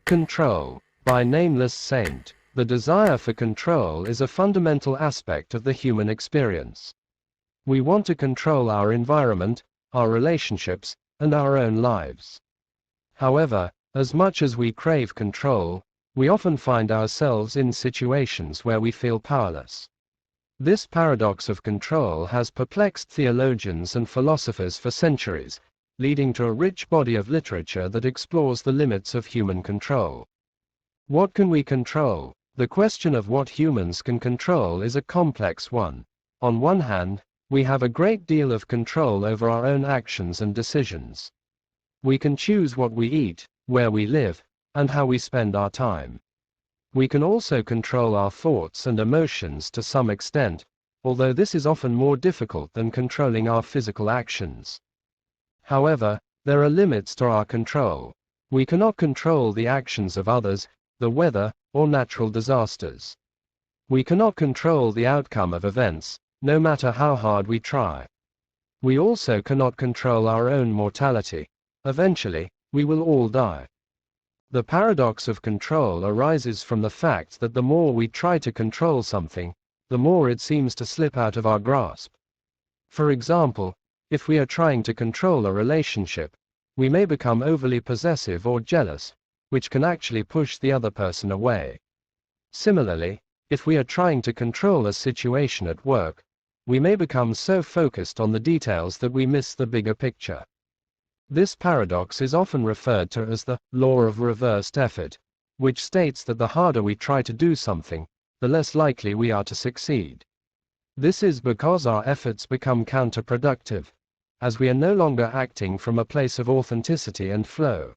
Control, by Nameless Saint. The desire for control is a fundamental aspect of the human experience. We want to control our environment, our relationships, and our own lives. However, as much as we crave control, we often find ourselves in situations where we feel powerless. This paradox of control has perplexed theologians and philosophers for centuries, leading to a rich body of literature that explores the limits of human control. What can we control? The question of what humans can control is a complex one. On one hand, we have a great deal of control over our own actions and decisions. We can choose what we eat, where we live, and how we spend our time. We can also control our thoughts and emotions to some extent, although this is often more difficult than controlling our physical actions. However, there are limits to our control. We cannot control the actions of others, the weather, or natural disasters. We cannot control the outcome of events, no matter how hard we try. We also cannot control our own mortality. Eventually, we will all die. The paradox of control arises from the fact that the more we try to control something, the more it seems to slip out of our grasp. For example, if we are trying to control a relationship, we may become overly possessive or jealous, which can actually push the other person away. Similarly, if we are trying to control a situation at work, we may become so focused on the details that we miss the bigger picture. This paradox is often referred to as the law of reversed effort, which states that the harder we try to do something, the less likely we are to succeed. This is because our efforts become counterproductive, as we are no longer acting from a place of authenticity and flow.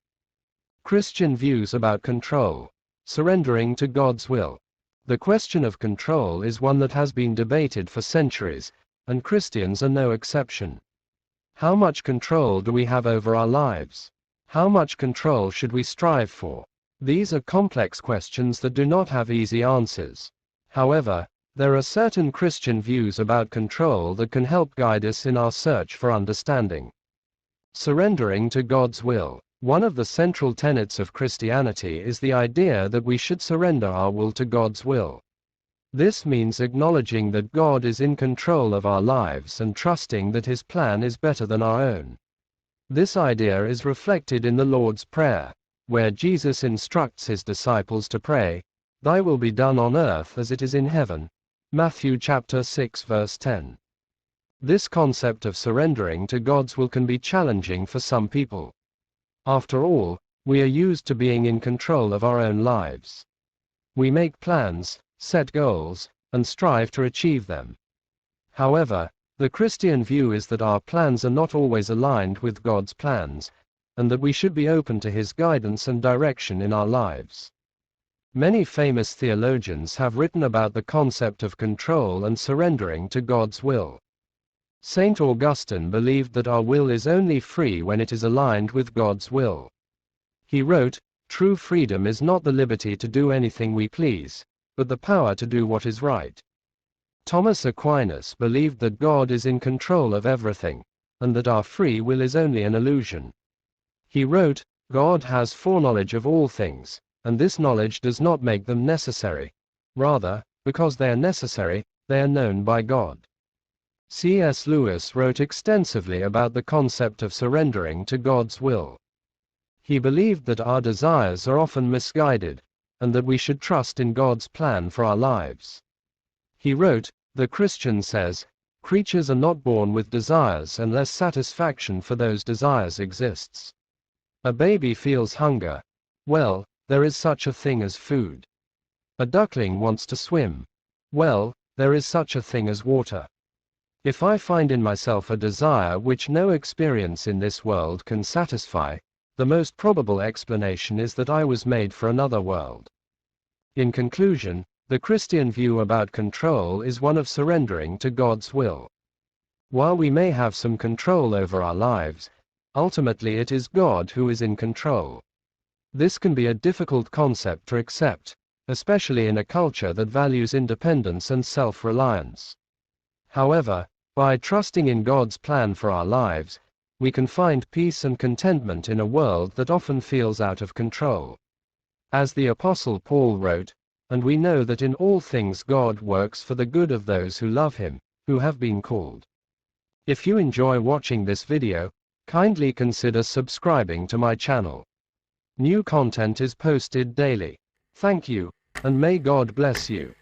Christian views about control. Surrendering to God's will. The question of control is one that has been debated for centuries, and Christians are no exception. How much control do we have over our lives? How much control should we strive for? These are complex questions that do not have easy answers. However, there are certain Christian views about control that can help guide us in our search for understanding. Surrendering to God's will. One of the central tenets of Christianity is the idea that we should surrender our will to God's will. This means acknowledging that God is in control of our lives and trusting that His plan is better than our own. This idea is reflected in the Lord's Prayer, where Jesus instructs His disciples to pray, "Thy will be done on earth as it is in heaven." Matthew chapter 6 verse 10. This concept of surrendering to God's will can be challenging for some people. After all, we are used to being in control of our own lives. We make plans, set goals, and strive to achieve them. However, the Christian view is that our plans are not always aligned with God's plans, and that we should be open to His guidance and direction in our lives. Many famous theologians have written about the concept of control and surrendering to God's will. Saint Augustine believed that our will is only free when it is aligned with God's will. He wrote, "True freedom is not the liberty to do anything we please, but the power to do what is right." Thomas Aquinas believed that God is in control of everything, and that our free will is only an illusion. He wrote, "God has foreknowledge of all things, and this knowledge does not make them necessary. Rather, because they are necessary, they are known by God." C.S. Lewis wrote extensively about the concept of surrendering to God's will. He believed that our desires are often misguided, and that we should trust in God's plan for our lives. He wrote, "The Christian says, creatures are not born with desires unless satisfaction for those desires exists. A baby feels hunger. Well, there is such a thing as food. A duckling wants to swim. Well, there is such a thing as water. If I find in myself a desire which no experience in this world can satisfy, the most probable explanation is that I was made for another world." In conclusion, the Christian view about control is one of surrendering to God's will. While we may have some control over our lives, ultimately it is God who is in control. This can be a difficult concept to accept, especially in a culture that values independence and self-reliance. However, by trusting in God's plan for our lives, we can find peace and contentment in a world that often feels out of control. As the Apostle Paul wrote, "And we know that in all things God works for the good of those who love Him, who have been called." If you enjoy watching this video, kindly consider subscribing to my channel. New content is posted daily. Thank you, and may God bless you.